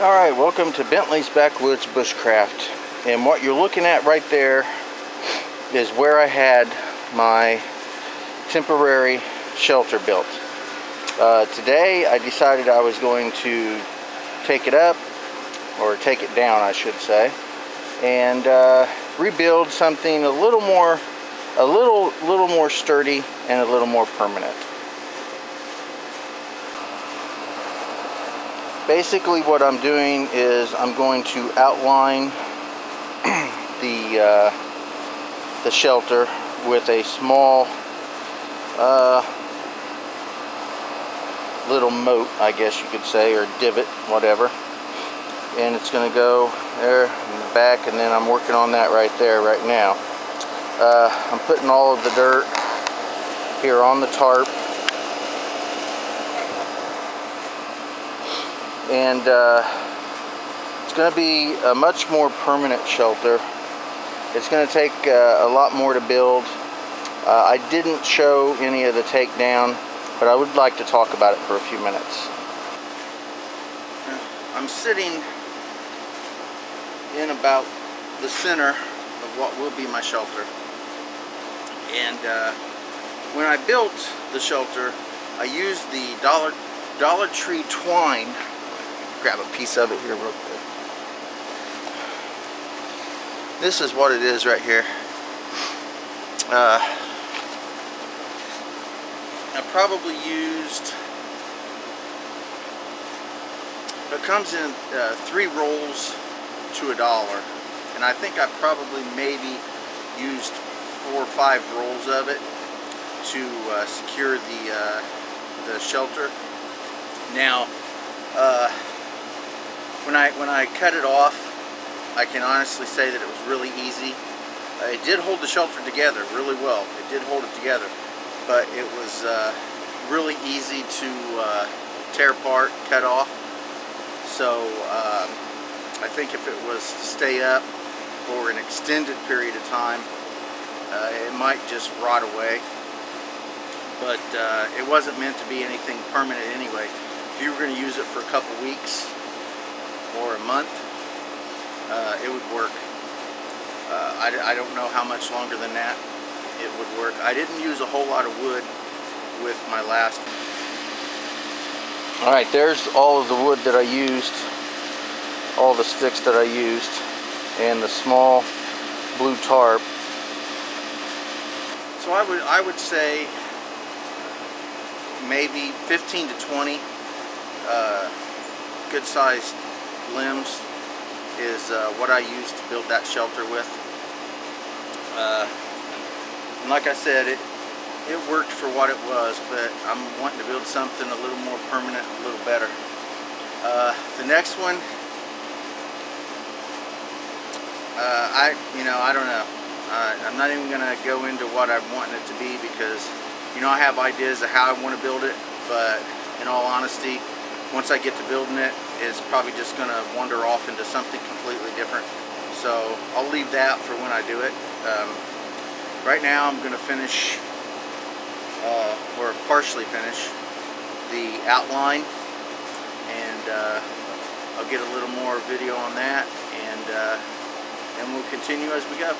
Alright, welcome to Bentley's Backwoods Bushcraft. And what you're looking at right there is where I had my temporary shelter built. Today I decided I was going to take it up, or take it down I should say, and rebuild something a little more sturdy and a little more permanent. Basically what I'm doing is I'm going to outline the shelter with a small little moat, I guess you could say, or divot, whatever. And it's going to go there in the back, and then I'm working on that right there right now. I'm putting all of the dirt here on the tarp. And it's going to be a much more permanent shelter. It's going to take a lot more to build. I didn't show any of the takedown, but I would like to talk about it for a few minutes. I'm sitting in about the center of what will be my shelter. And when I built the shelter, I used the Dollar Tree twine. Grab a piece of it here real quick. This is what it is right here. I probably used, it comes in 3 rolls to $1, and I think I probably maybe used 4 or 5 rolls of it to secure the shelter. Now, when I cut it off, I can honestly say that it was really easy. It did hold the shelter together really well. It did hold it together, but it was really easy to tear apart, cut off. So I think if it was to stay up for an extended period of time, it might just rot away. But it wasn't meant to be anything permanent anyway. If you were going to use it for a couple weeks or a month, it would work. I don't know how much longer than that it would work. I didn't use a whole lot of wood with my last. Alright, there's all of the wood that I used, all the sticks that I used, and the small blue tarp. So I would say maybe 15 to 20 good sized limbs is what I used to build that shelter with. And like I said, it worked for what it was, but I'm wanting to build something a little more permanent, a little better. The next one, I don't know. I'm not even going to go into what I'm wanting it to be, because I have ideas of how I want to build it, but in all honesty, once I get to building it, it's probably just going to wander off into something completely different. So I'll leave that for when I do it. Right now I'm going to finish, or partially finish, the outline, and I'll get a little more video on that, and we'll continue as we go.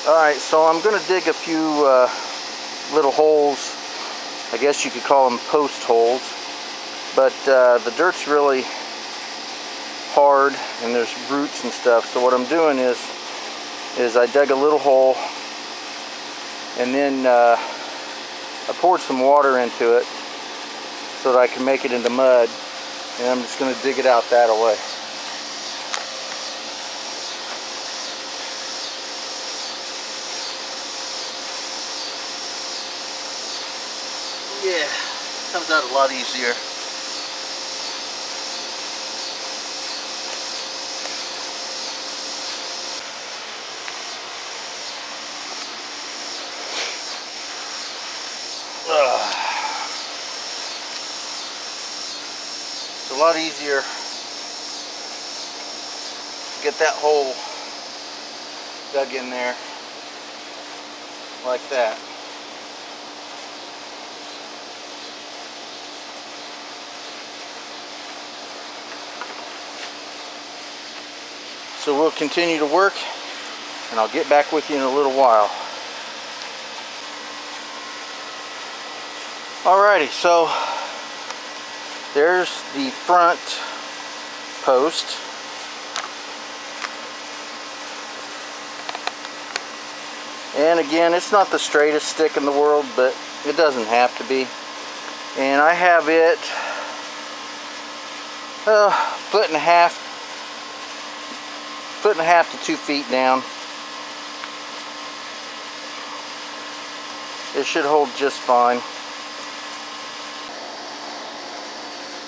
Alright, so I'm going to dig a few little holes I guess you could call them post holes, but the dirt's really hard and there's roots and stuff. So what I'm doing is I dug a little hole, and then I poured some water into it so that I can make it into mud, and I'm just going to dig it out that way. Yeah, comes out a lot easier. It's a lot easier to get that hole dug in there like that. So we'll continue to work, and I'll get back with you in a little while. Alrighty, so there's the front post. And again, it's not the straightest stick in the world, but it doesn't have to be. And I have it foot and a half to 2 feet down. It should hold just fine.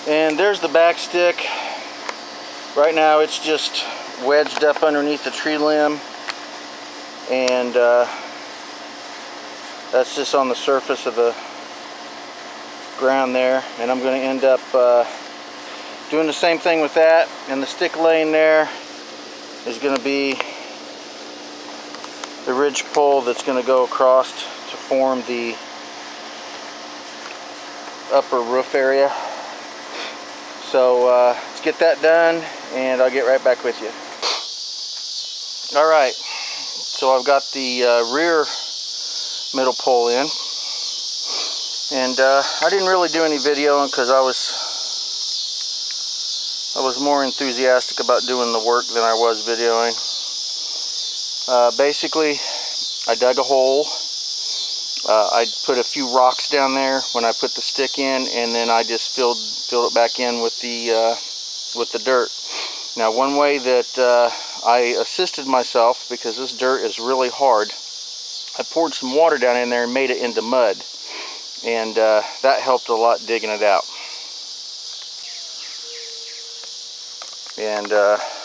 And there's the back stick. Right now it's just wedged up underneath the tree limb, and that's just on the surface of the ground there. And I'm going to end up doing the same thing with that, and the stick laying there is going to be the ridge pole that's going to go across to form the upper roof area. So let's get that done, and I'll get right back with you. Alright, so I've got the rear middle pole in, and I didn't really do any videoing because I was more enthusiastic about doing the work than I was videoing. Basically, I dug a hole. I put a few rocks down there when I put the stick in, and then I just filled it back in with the dirt. Now, one way that I assisted myself, because this dirt is really hard, I poured some water down in there and made it into mud, and that helped a lot digging it out. And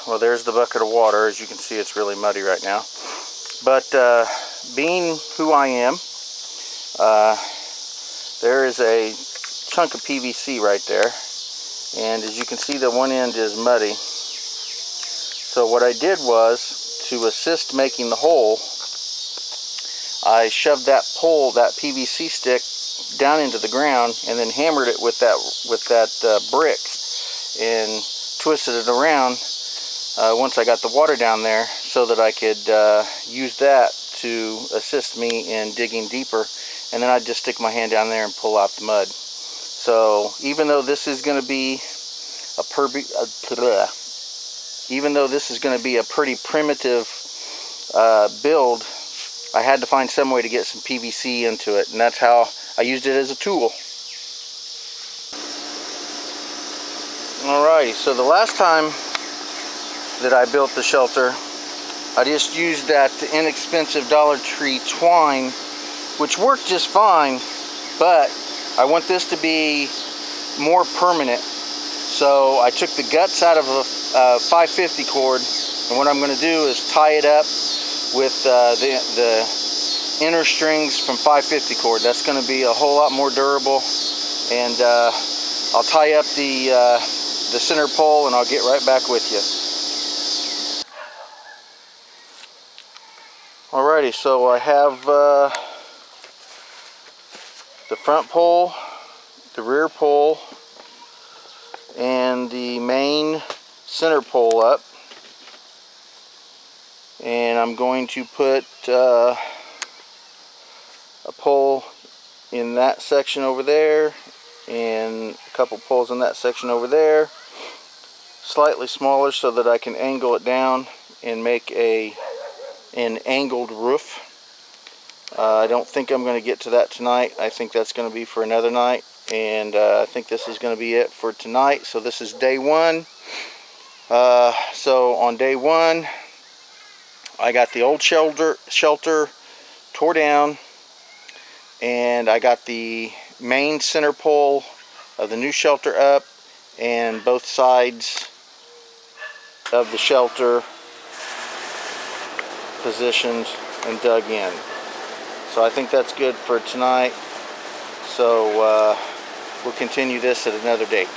well, there's the bucket of water. As you can see, it's really muddy right now. But being who I am, there is a chunk of PVC right there, and as you can see, the one end is muddy. So what I did was, to assist making the hole, I shoved that pole, that PVC stick, down into the ground, and then hammered it with that brick, and twisted it around once I got the water down there, so that I could use that to assist me in digging deeper. And then I'd just stick my hand down there and pull out the mud. So even though this is going to be a pretty primitive build, I had to find some way to get some PVC into it, and that's how I used it as a tool. Alrighty, so the last time that I built the shelter, I just used that inexpensive Dollar Tree twine, which worked just fine, but I want this to be more permanent. So I took the guts out of a 550 cord, and what I'm going to do is tie it up with the inner strings from 550 cord. That's going to be a whole lot more durable, and I'll tie up the center pole, and I'll get right back with you. Alrighty, so I have the front pole, the rear pole, and the main center pole up, and I'm going to put a pole in that section over there, and a couple poles in that section over there, slightly smaller so that I can angle it down and make an angled roof. I don't think I'm going to get to that tonight. I think that's going to be for another night, and I think this is going to be it for tonight. So this is day one. So on day one, I got the old shelter tore down, and I got the main center pole of the new shelter up, and both sides of the shelter positioned and dug in. So I think that's good for tonight. So we'll continue this at another date.